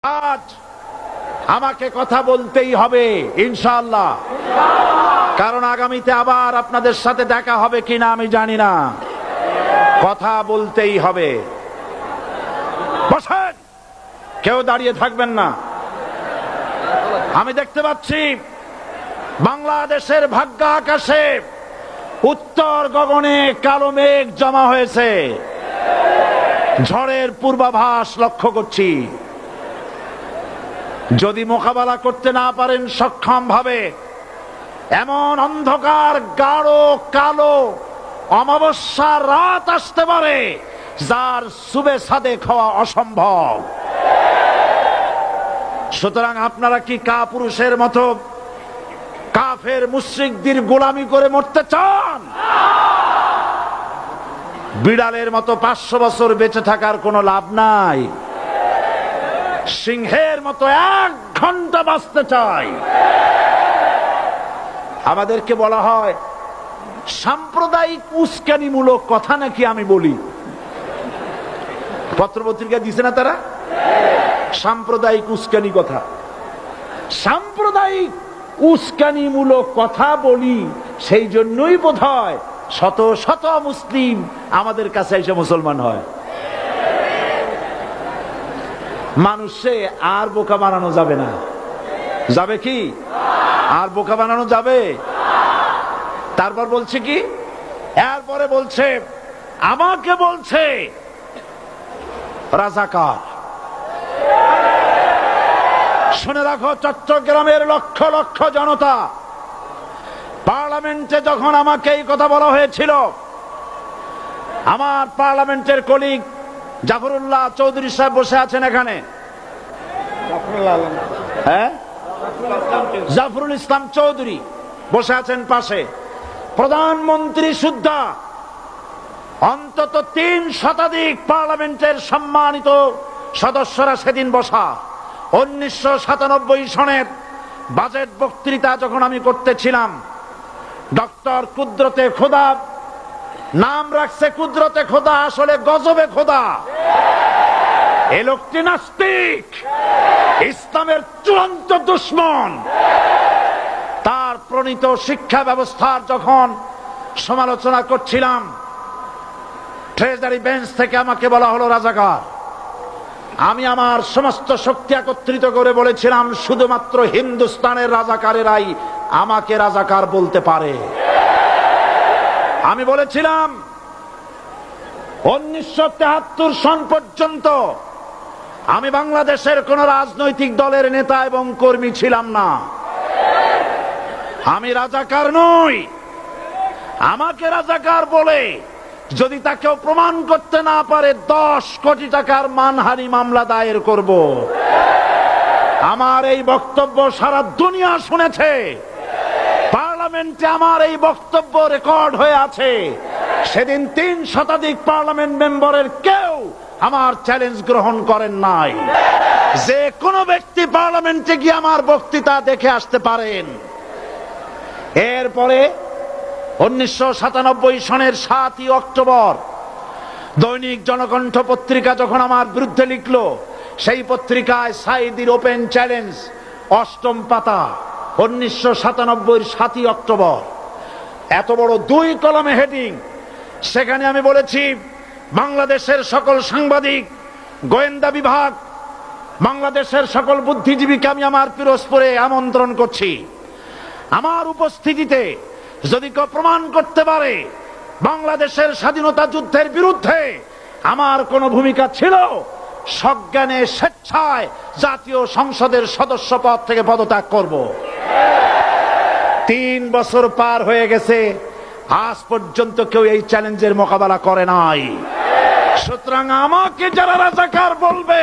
আজ আমাকে কথা বলতেই হবে ইনশাআল্লাহ, কারণ আগামীতে আবার আপনাদের সাথে দেখা হবে কিনা আমি জানি না। কথা বলতেই হবে। বসেন, কেউ দাঁড়িয়ে থাকবেন না। আমি দেখতে পাচ্ছি বাংলাদেশের ভাগ্য আকাশে উত্তর গগনে কালো মেঘ জমা হয়েছে, ঝড়ের পূর্বাভাস লক্ষ্য করছি। যদি মোকাবেলা করতে না পারেন সক্ষম ভাবে, এমন অন্ধকার গাঢ় কালো অমাবস্যার রাত আসতে পারে যার সুবে সাদেক হওয়া অসম্ভব। সুতরাং আপনারা কি কাপুরুষের মতো কাফের মুশরিকদের গোলামি করে মরতে চান? বিড়ালের মতো 500 বছর বেঁচে থাকার কোনো লাভ নাই। সিংহের মতো 1 ঘন্টা বাঁচতে চাই। আমাদেরকে বলা হয় সাম্প্রদায়িক উস্কানিমূলক কথা নাকি আমি বলি। পত্রপত্রিকা দিছে না তারা? সাম্প্রদায়িক উস্কানি কথা, সাম্প্রদায়িক উস্কানিমূলক কথা বলি। সেই জন্যই বোধহয় শত শত মুসলিম আমাদের কাছে এসে মুসলমান হয়। মানুষে আর বোকা বানানো যাবে না। যাবে কি? আর বোকা বানানো যাবে? তারপর বলছে কি? এরপরে বলছে, আমাকে বলছে রাজাকার। শুনে রাখো চট্টগ্রামের লক্ষ লক্ষ জনতা, পার্লামেন্টে যখন আমাকে এই কথা বলা হয়েছিল, আমার পার্লামেন্টের কলিগ জাফরুল্লাহ চৌধুরী সাহেব বসে আছেন এখানে। হ্যাঁ, জাফরুল ইসলাম চৌধুরী বসে আছেন পাশে। প্রধানমন্ত্রী সুদ্ধা, অন্তত 3 শতাধিক পার্লামেন্টের সম্মানিত সদস্যরা সেদিন বসা। 1997 সনের বাজেট বক্তৃতা যখন আমি করতেছিলাম, ডক্টর কুদরতে খোদা, নাম রাখছে কুদরতে খোদা, আসলে গজবে খোদা। এ লোকটি নাস্তিক, ইসলামের চূড়ান্ত দুশমন। তার প্রণীত শিক্ষা ব্যবস্থার যখন সমালোচনা করছিলাম, ট্রেজারি বেঞ্চ থেকে আমাকে বলা হলো রাজাকার। আমি আমার সমস্ত শক্তি একত্রিত করে বলেছিলাম, শুধুমাত্র হিন্দুস্তানের রাজাকারেরাই আমাকে রাজাকার বলতে পারে। আমি বলেছিলাম 1973 সন পর্যন্ত আমি বাংলাদেশের কোন রাজনৈতিক দলের নেতা এবং কর্মী ছিলাম না। আমি রাজাকার নই। আমাকে রাজাকার বলে যদি তাকেও প্রমাণ করতে না পারে, 10 কোটি টাকার মানহানি মামলা দায়ের করব। আমার এই বক্তব্য সারা দুনিয়া শুনেছে। পার্লামেন্টে আমার এই বক্তব্য রেকর্ড হয়ে আছে। সেদিন 3 শতাধিক পার্লামেন্ট মেম্বারের কেউ আমার চ্যালেঞ্জ গ্রহণ করেন নাই। যে কোনো ব্যক্তি পার্লামেন্টে গিয়ে আমার বক্তৃতা দেখে আসতে পারেন। এরপরে 1997 সনের 7ই অক্টোবর দৈনিক জনকণ্ঠ পত্রিকা যখন আমার বিরুদ্ধে লিখলো, সেই পত্রিকায় সাইদির ওপেন চ্যালেঞ্জ 8ম পাতা, 1997 7ই অক্টোবর, এত বড় 2 কলমে হেডিং। সেখানে আমি বলেছি, বাংলাদেশের সকল সাংবাদিক, গোয়েন্দা বিভাগ, বাংলাদেশের সকল বুদ্ধিজীবীকে আমি আমার পিরোজপুরে আমন্ত্রণ করছি। আমার উপস্থিতিতে যদি কেউ প্রমাণ করতে পারে বাংলাদেশের স্বাধীনতা যুদ্ধের বিরুদ্ধে আমার কোনো ভূমিকা ছিল, সজ্ঞানে স্বেচ্ছায় জাতীয় সংসদের সদস্য পদ থেকে পদত্যাগ করব। 3 বছর পার হয়ে গেছে, আজ পর্যন্ত কেউ এই চ্যালেঞ্জের মোকাবেলা করে নাই। সুতরাং আমাকে যারা রাজাকার বলবে,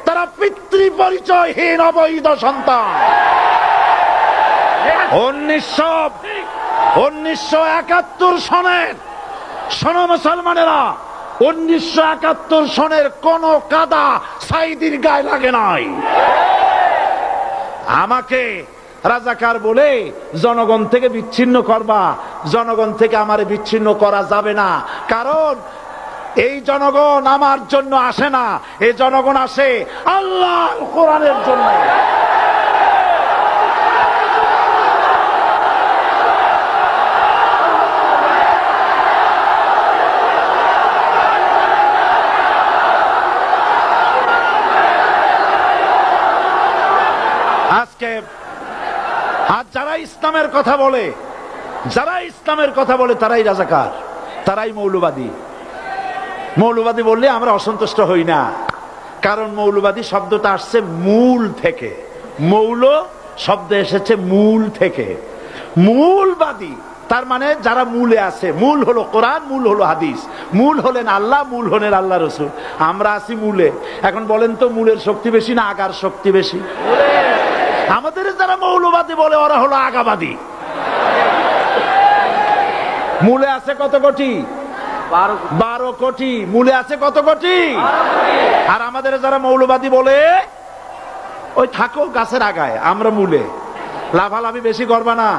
তারা পিতৃ পরিচয়হীন অবৈধ সন্তান। 1971 সনের, শোনো মুসলমানেরা, 1971 সনের কোন কাদা সাইদির গায়ে লাগে নাই। আমাকে রাজাকার বলে জনগণ থেকে বিচ্ছিন্ন করবা। জনগণ থেকে আমারে বিচ্ছিন্ন করা যাবে না, কারণ এই জনগণ আমার জন্য আসে না, এই জনগণ আসে আল্লাহর কোরআনের জন্য। আজকে আর যারা ইসলামের কথা বলে, তারাই রাজাকার, তারাই মৌলবাদী। মৌলবাদী বললে আমরা অসন্তুষ্ট হই না, কারণ মৌলবাদী শব্দটা আসছে মূল থেকে। মৌল শব্দ এসেছে মূল থেকে। মূলবাদী তার মানে যারা মূলে আছে। মূল হলো কোরআন, মূল হলো হাদিস, মূল হলেন আল্লাহ, মূল হলেন আল্লাহ রসুল। আমরা আছি মূলে। এখন বলেন তো মূলের শক্তি বেশি না আগার শক্তি বেশি? আমাদের যারা মৌলবাদী বলে ওরা হলো আগাবাদী। মূলে আছে কত কোটি? 12 কোটি। মূলে আছে কত কোটি? আর আমাদের যারা মৌলবাদী বলে ওই থাকো গাছের আগায়, আমরা মূলে। লাভালাভি বেশি করবা না,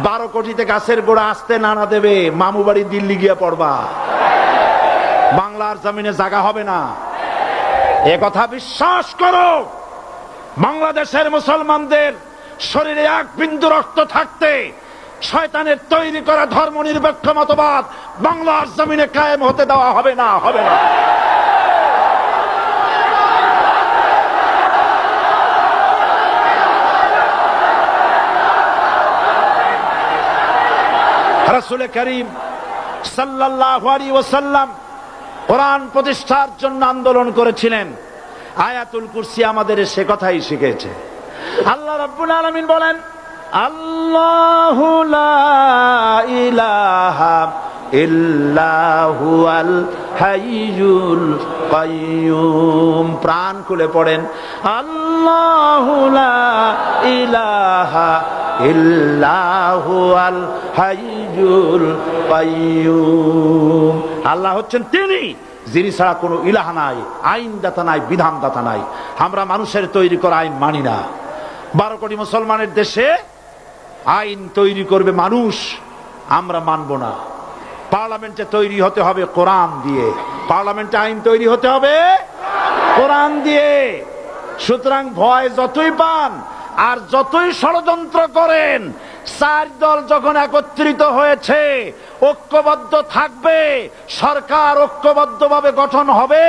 12 কোটিতে গাছের গোড়া আসতে নানা দেবে, মামু বাড়ি দিল্লি গিয়ে পড়বা, বাংলার জমিনে জায়গা হবে না। এ কথা বিশ্বাস করো। বাংলাদেশের মুসলমানদের শরীরে এক বিন্দু রক্ত থাকতে শয়তানের তৈরি করা ধর্ম নিরপেক্ষ মতবাদ বাংলার জমিনে কায়েম হতে দেওয়া হবে না, হবে না। রাসূল করিম সাল্লাল্লাহু আলাইহি ওয়াসাল্লাম কোরআন প্রতিষ্ঠার জন্য আন্দোলন করেছিলেন। আয়াতুল কুরসি আমাদের সে কথাই শিখেছে। আল্লাহ রাব্বুল আলামিন বলেন, আল্লাহু লা ইলাহা ইল্লা হুয়াল হাইয়ুল কাইয়্যুম। প্রাণ খুলে পড়েন, আল্লাহু লা ইলাহা ইল্লা হুয়াল হাইয়ুল কাইয়্যুম। আল্লাহ হচ্ছেন তিনি যিনি ছাড়া কোনো ইলাহা নাই, আইনদাতা নাই, বিধানদাতা নাই। আমরা মানুষের তৈরি করা আইন মানি না। 12 কোটি মুসলমানের দেশে আইন তৈরি করবে মানুষ, আমরা মানব না। পার্লামেন্টে তৈরি হতে হবে কোরআন দিয়ে, পার্লামেন্টে আইন তৈরি হতে হবে কোরআন দিয়ে। সুতরাং ভয় যতই পান আর যতই ষড়যন্ত্র করেন, 4 দল যখন একত্রিত হয়েছে, ঐক্যবদ্ধ থাকবে, সরকার ঐক্যবদ্ধভাবে গঠন হবে,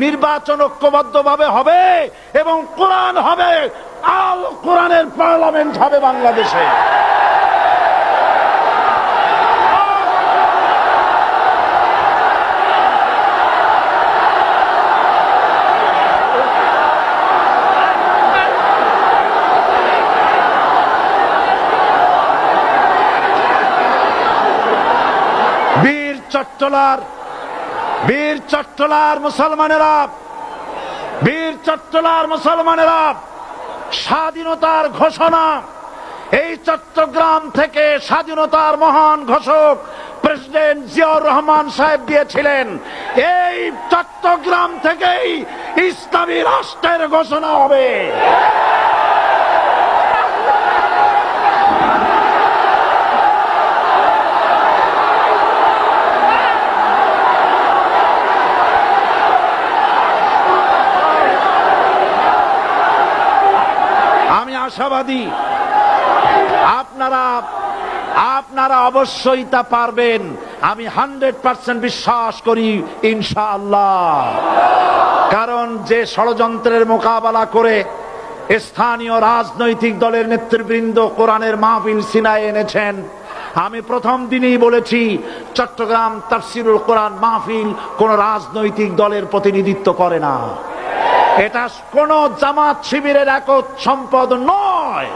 নির্বাচন ঐক্যবদ্ধভাবে হবে এবং কোরআন হবে, আল কোরআনের পার্লামেন্ট হবে বাংলাদেশে। বীর চট্টলার মুসলমানেরা, বীর চট্টলার মুসলমানেরা স্বাধীনতার ঘোষণা এই চট্টগ্রাম থেকে স্বাধীনতার মহান ঘোষক প্রেসিডেন্ট জিয়াউর রহমান সাহেব দিয়েছিলেন। এই চট্টগ্রাম থেকেই ইসলামী রাষ্ট্রের ঘোষণা হবে। আশাবাদী আপনারা অবশ্যই তা পারবেন। আমি 100% বিশ্বাস করি ইনশাআল্লাহ। কারণ যে ষড়যন্ত্রের মোকাবেলা করে স্থানীয় রাজনৈতিক দলের নেতৃবৃন্দ কোরআনের মাহফিল সিনায় এনেছেন, আমি প্রথম দিনই বলেছি চট্টগ্রাম তাফসিরুল কোরআন মাহফিল কোন রাজনৈতিক দলের প্রতিনিধিত্ব করে না। এটা কোন জামাত শিবিরের একক সম্পদ নয়,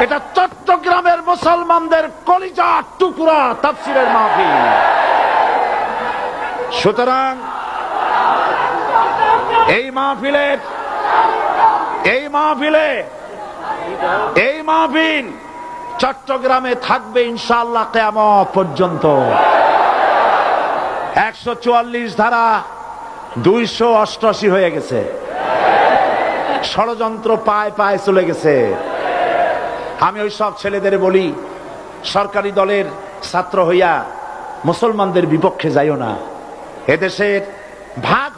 এটা চট্টগ্রামের মুসলমানদের কলিজার টুকরা তাফসিরের মাহফিল। সুতরাং এই মাহফিল চট্টগ্রামে থাকবে ইনশাআল্লাহ কিয়ামত পর্যন্ত। 144 ধারা 288 হয়ে গেছে, ষড়যন্ত্র পায় পায় চলে গেছে। আমি ওই সব ছেলেদের বলি, সরকারি দলের ছাত্র হইয়া মুসলমানদের বিপক্ষে যাইও না। এদেশের ভাগ